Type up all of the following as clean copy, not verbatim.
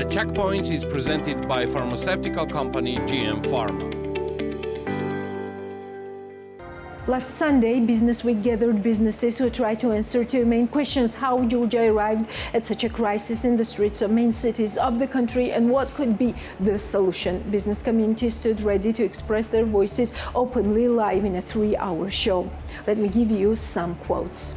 Checkpoints is presented by pharmaceutical company GM Pharma. Last Sunday, Business Week gathered businesses who tried to answer two main questions: how Georgia arrived at such a crisis in the streets of main cities of the country, and what could be the solution. Business community stood ready to express their voices openly live in a 3-hour show. Let me give you some quotes.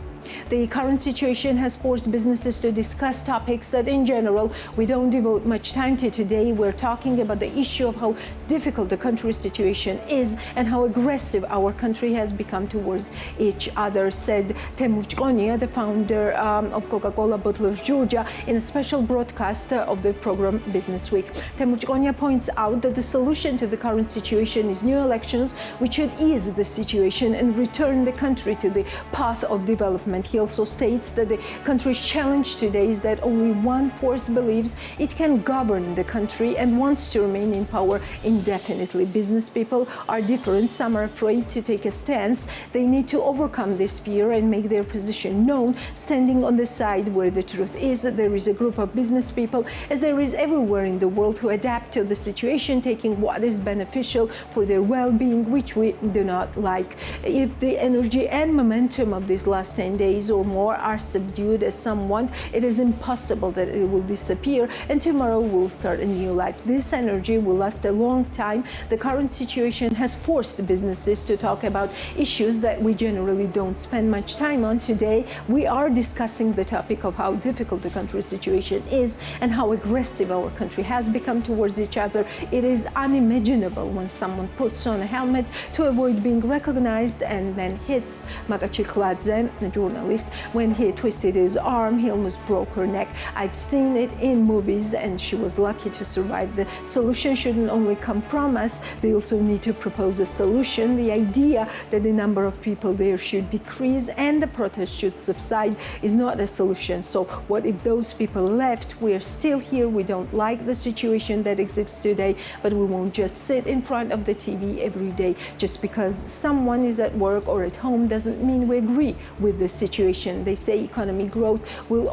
The current situation has forced businesses to discuss topics that in general we don't devote much time to today. We're talking about the issue of how difficult the country's situation is and how aggressive our country has become towards each other, said Temur Chkonia, the founder of Coca-Cola Bottlers Georgia, in a special broadcast of the program Business Week. Temur Chkonia points out that the solution to the current situation is new elections, which should ease the situation and return the country to the path of development. He also states that the country's challenge today is that only one force believes it can govern the country and wants to remain in power indefinitely. Business people are different. Some are afraid to take a stance. They need to overcome this fear and make their position known, standing on the side where the truth is. There is a group of business people, as there is everywhere in the world, who adapt to the situation, taking what is beneficial for their well-being, which we do not like. If the energy and momentum of these last 10 days or more are subdued as some want, it is impossible that it will disappear and tomorrow will start a new life. This energy will last a long time. The current situation has forced the businesses to talk about issues that we generally don't spend much time on. Today, we are discussing the topic of how difficult the country's situation is and how aggressive our country has become towards each other. It is unimaginable when someone puts on a helmet to avoid being recognized and then hits Kvanchilashvili, a journalist. When he twisted his arm, he almost broke her neck. I've seen it in movies and she was lucky to survive. The solution shouldn't only come from us, they also need to propose a solution. The idea that the number of people there should decrease and the protest should subside is not a solution. So what if those people left? We are still here. We don't like the situation that exists today, but we won't just sit in front of the TV every day. Just because someone is at work or at home doesn't mean we agree with the situation. They say economic growth will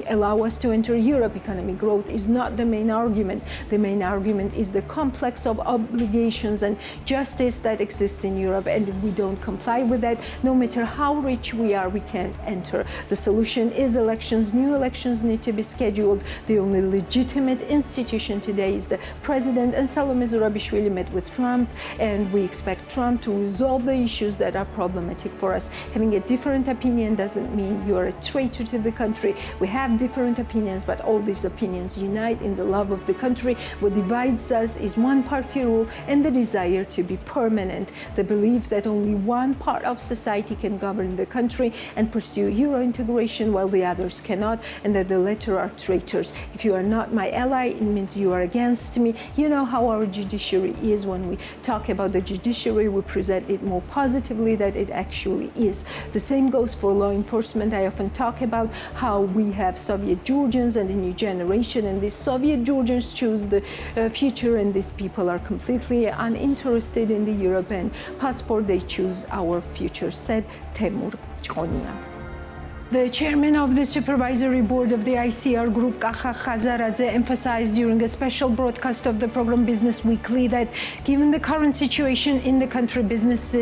allow us to enter Europe. Economic growth is not the main argument. The main argument is the complex of obligations and justice that exists in Europe, and if we don't comply with that, no matter how rich we are, we can't enter. The solution is elections. New elections need to be scheduled. The only legitimate institution today is the president, and Salome Zurabishvili met with Trump, and we expect Trump to resolve the issues that are problematic for us. Having a different opinion doesn't mean you're a traitor to the country. We have different opinions, but all these opinions unite in the love of the country. What divides us is one-party rule and the desire to be permanent, the belief that only one part of society can govern the country and pursue Euro integration while the others cannot, and that the latter are traitors. If you are not my ally, it means you are against me. You know how our judiciary is. When we talk about the judiciary, we present it more positively than it actually is. The same goes for law enforcement. I often talk about how we have Soviet Georgians and a new generation, and these Soviet Georgians choose the future, and these people are completely uninterested in the European passport. They choose our future, said Temur Chkonia. The chairman of the supervisory board of the ICR Group, Kakha Khazaradze, emphasized during a special broadcast of the program Business Weekly that given the current situation in the country, business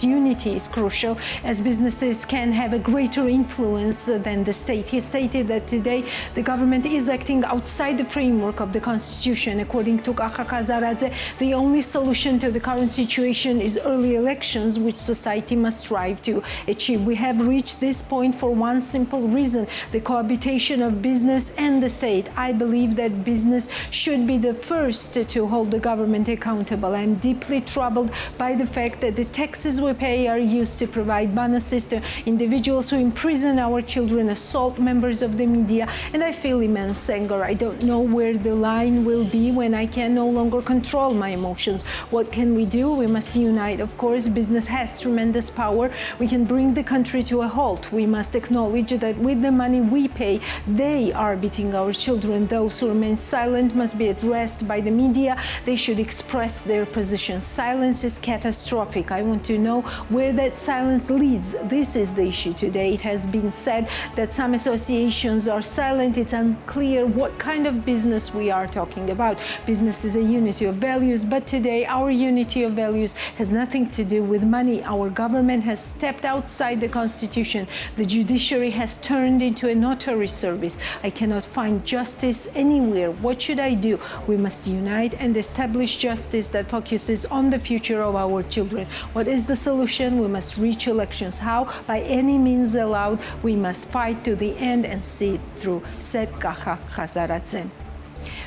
unity is crucial, as businesses can have a greater influence than the state. He stated that today the government is acting outside the framework of the constitution. According to Kakha Khazaradze, the only solution to the current situation is early elections, which society must strive to achieve. We have reached this point for one simple reason: the cohabitation of business and the state. I believe that business should be the first to hold the government accountable. I am deeply troubled by the fact that the taxes we pay are used to provide bonuses to individuals who imprison our children, assault members of the media, and I feel immense anger. I don't know where the line will be when I can no longer control my emotions. What can we do? We must unite, of course. Business has tremendous power. We can bring the country to a halt. We must acknowledge that with the money we pay, they are beating our children. Those who remain silent must be addressed by the media. They should express their position. Silence is catastrophic. I want to know where that silence leads. This is the issue today. It has been said that some associations are silent. It's unclear what kind of business we are talking about. Business is a unity of values, but today our unity of values has nothing to do with money. Our government has stepped outside the constitution. The judiciary has turned into a notary service. I cannot find justice anywhere. What should I do? We must unite and establish justice that focuses on the future of our children. What is the solution? We must reach elections. How? By any means allowed. We must fight to the end and see it through, said Kaha Khazaradze.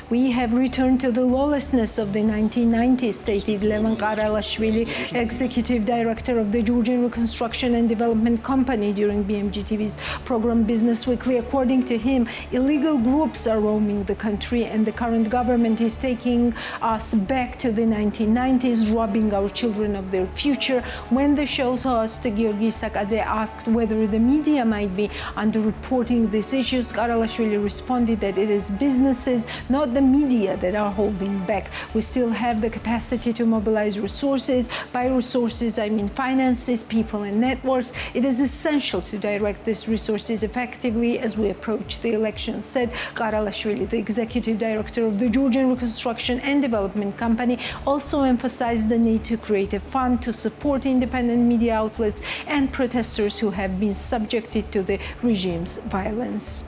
We have returned to the lawlessness of the 1990s, stated Kvanchilashvili, executive director of the Georgian Reconstruction and Development Company during BMG-TV's program Business Weekly. According to him, illegal groups are roaming the country and the current government is taking us back to the 1990s, robbing our children of their future. When the show's host, Giorgi Sakadze, asked whether the media might be underreporting these issues, Kvanchilashvili responded that it is businesses, not the media, that are holding back. We still have the capacity to mobilize resources. By resources, I mean finances, people and networks. It is essential to direct these resources effectively as we approach the election, said Kvanchilashvili. The executive director of the Georgian Reconstruction and Development Company also emphasized the need to create a fund to support independent media outlets and protesters who have been subjected to the regime's violence.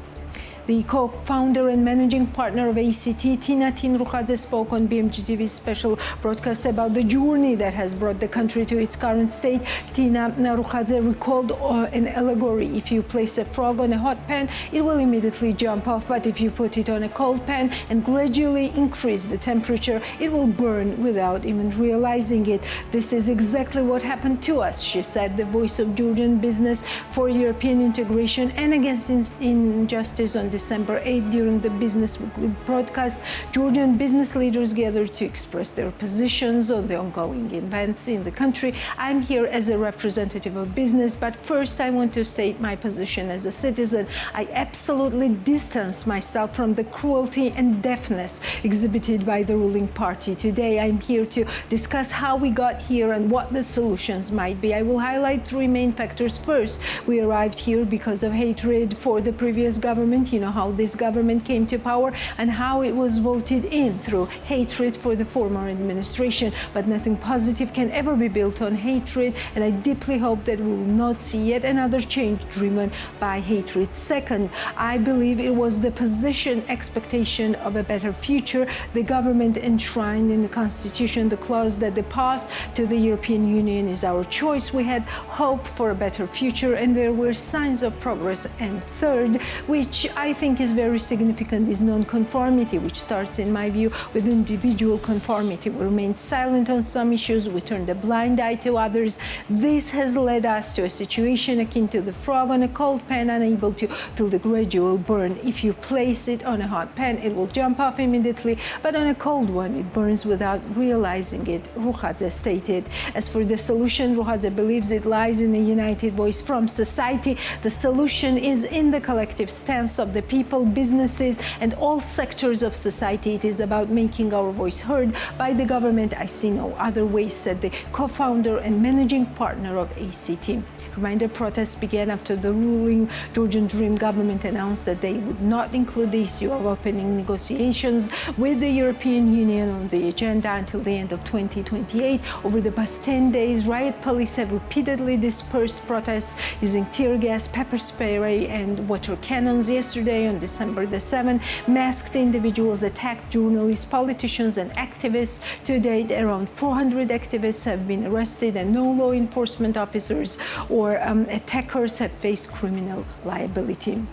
The co-founder and managing partner of ACT, Tina Tinrukhadze, spoke on BMG-TV's special broadcast about the journey that has brought the country to its current state. Tina Rukhadze recalled an allegory. If you place a frog on a hot pan, it will immediately jump off. But if you put it on a cold pan and gradually increase the temperature, it will burn without even realizing it. This is exactly what happened to us, she said, the voice of Georgian business for European integration and against injustice on December 8 during the Business Weekly broadcast. Georgian business leaders gathered to express their positions on the ongoing events in the country. I'm here as a representative of business, but first I want to state my position as a citizen. I absolutely distance myself from the cruelty and deafness exhibited by the ruling party. Today I'm here to discuss how we got here and what the solutions might be. I will highlight three main factors. First, we arrived here because of hatred for the previous government. You know how this government came to power and how it was voted in through hatred for the former administration. But nothing positive can ever be built on hatred, and I deeply hope that we will not see yet another change driven by hatred. Second, I believe it was the position, expectation of a better future. The government enshrined in the constitution the clause that the path to the European Union is our choice. We had hope for a better future and there were signs of progress. And third, which I think is very significant, is non-conformity, which starts, in my view, with individual conformity. We remained silent on some issues, we turned a blind eye to others. This has led us to a situation akin to the frog on a cold pan, unable to feel the gradual burn. If you place it on a hot pan, it will jump off immediately, but on a cold one, it burns without realizing it, Rukhadze stated. As for the solution, Rukhadze believes it lies in a united voice from society. The solution is in the collective stance of the people, businesses, and all sectors of society. It is about making our voice heard by the government. I see no other way, said the co-founder and managing partner of ACT. Reminder, protests began after the ruling Georgian Dream government announced that they would not include the issue of opening negotiations with the European Union on the agenda until the end of 2028. Over the past 10 days, riot police have repeatedly dispersed protests using tear gas, pepper spray, and water cannons. Yesterday, on December the 7th, masked individuals attacked journalists, politicians, and activists. To date, around 400 activists have been arrested, and no law enforcement officers or attackers have faced criminal liability.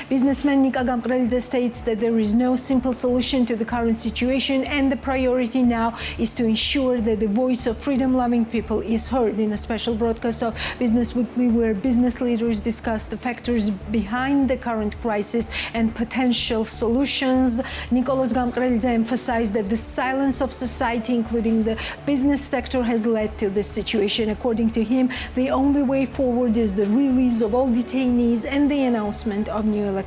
Businessman Nika Gamkrelidze states that there is no simple solution to the current situation, and the priority now is to ensure that the voice of freedom-loving people is heard. In a special broadcast of Business Weekly, where business leaders discuss the factors behind the current crisis and potential solutions, Nicholas Gamkrelidze emphasized that the silence of society, including the business sector, has led to this situation. According to him, the only way forward is the release of all detainees and the announcement of new elections.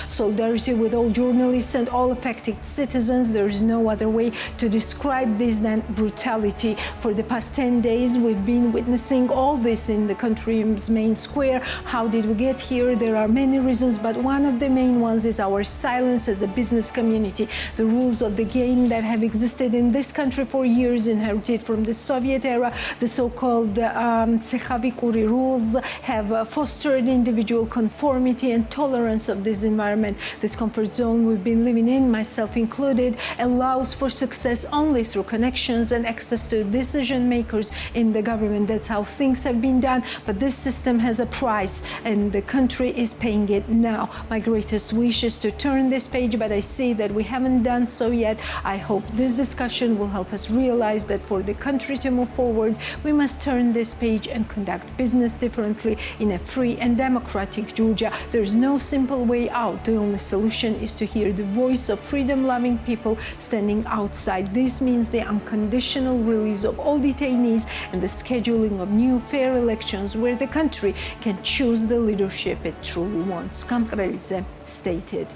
Solidarity with all journalists and all affected citizens. There is no other way to describe this than brutality. For the past 10 days, we've been witnessing all this in the country's main square. How did we get here? There are many reasons, but one of the main ones is our silence as a business community. The rules of the game that have existed in this country for years, inherited from the Soviet era, the so-called Tsekhavikuri rules, have fostered individual conformity and tolerance of this environment. This comfort zone we've been living in, myself included, allows for success only through connections and access to decision makers in the government. That's how things have been done, but this system has a price and the country is paying it now. My greatest wish is to turn this page, but I see that we haven't done so yet. I hope this discussion will help us realize that for the country to move forward, we must turn this page and conduct business differently in a free and democratic Georgia. There's no simple way out. The only solution is to hear the voice of freedom-loving people standing outside. This means the unconditional release of all detainees and the scheduling of new fair elections where the country can choose the leadership it truly wants, Gamkrelidze stated.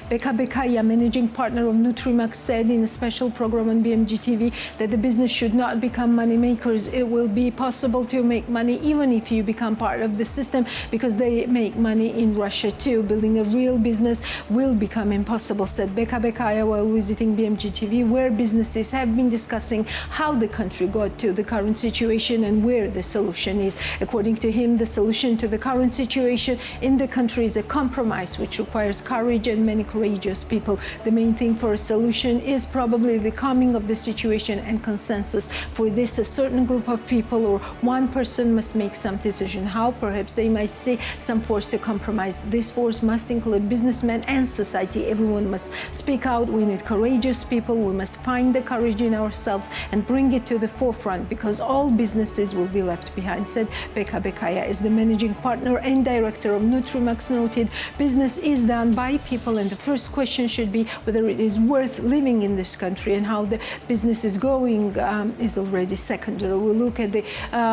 Beka Bekaya, managing partner of Nutrimax, said in a special program on BMG TV that the business should not become money makers. It will be possible to make money even if you become part of the system, because they make money in Russia too. Building a real business will become impossible, said Beka Bekaya while visiting BMG TV, where businesses have been discussing how the country got to the current situation and where the solution is. According to him, the solution to the current situation in the country is a compromise which requires courage and many courageous people. The main thing for a solution is probably the calming of the situation and consensus. For this, a certain group of people or one person must make some decision. How? Perhaps they might see some force to compromise. This force must include businessmen and society. Everyone must speak out. We need courageous people. We must find the courage in ourselves and bring it to the forefront, because all businesses will be left behind, said Beka Bekaya. As the managing partner and director of Nutrimax noted, business is done by people, and the first question should be whether it is worth living in this country, and how the business is going is already secondary. We'll look at the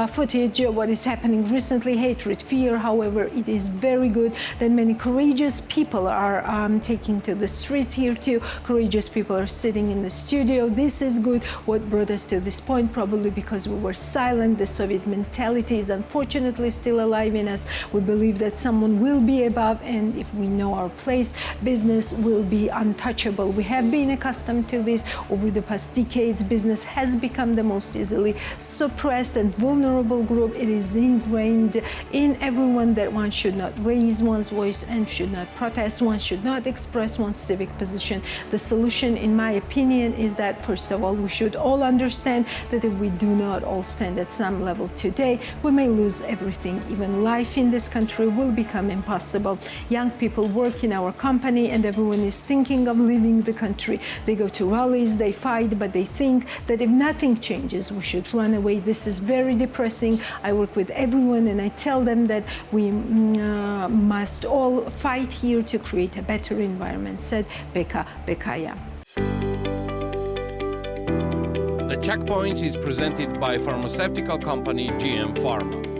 footage of what is happening recently, hatred, fear. However, it is very good that many courageous people are taking to the streets here too. Courageous people are sitting in the studio. This is good. What brought us to this point? Probably because we were silent. The Soviet mentality is unfortunately still alive in us. We believe that someone will be above, and if we know our place, business will be untouchable. We have been accustomed to this over the past decades. Business has become the most easily suppressed and vulnerable group. It is ingrained in everyone that one should not raise one's voice and should not protest. One should not express one's civic position. The solution, in my opinion, is that, first of all, we should all understand that if we do not all stand at some level today, we may lose everything. Even life in this country will become impossible. Young people work in our company, and everyone is thinking of leaving the country. They go to rallies, they fight, but they think that if nothing changes, we should run away. This is very depressing. I work with everyone, and I tell them that we must all fight here to create a better environment, said Beka Bekaya. The Checkpoints is presented by pharmaceutical company GM Pharma.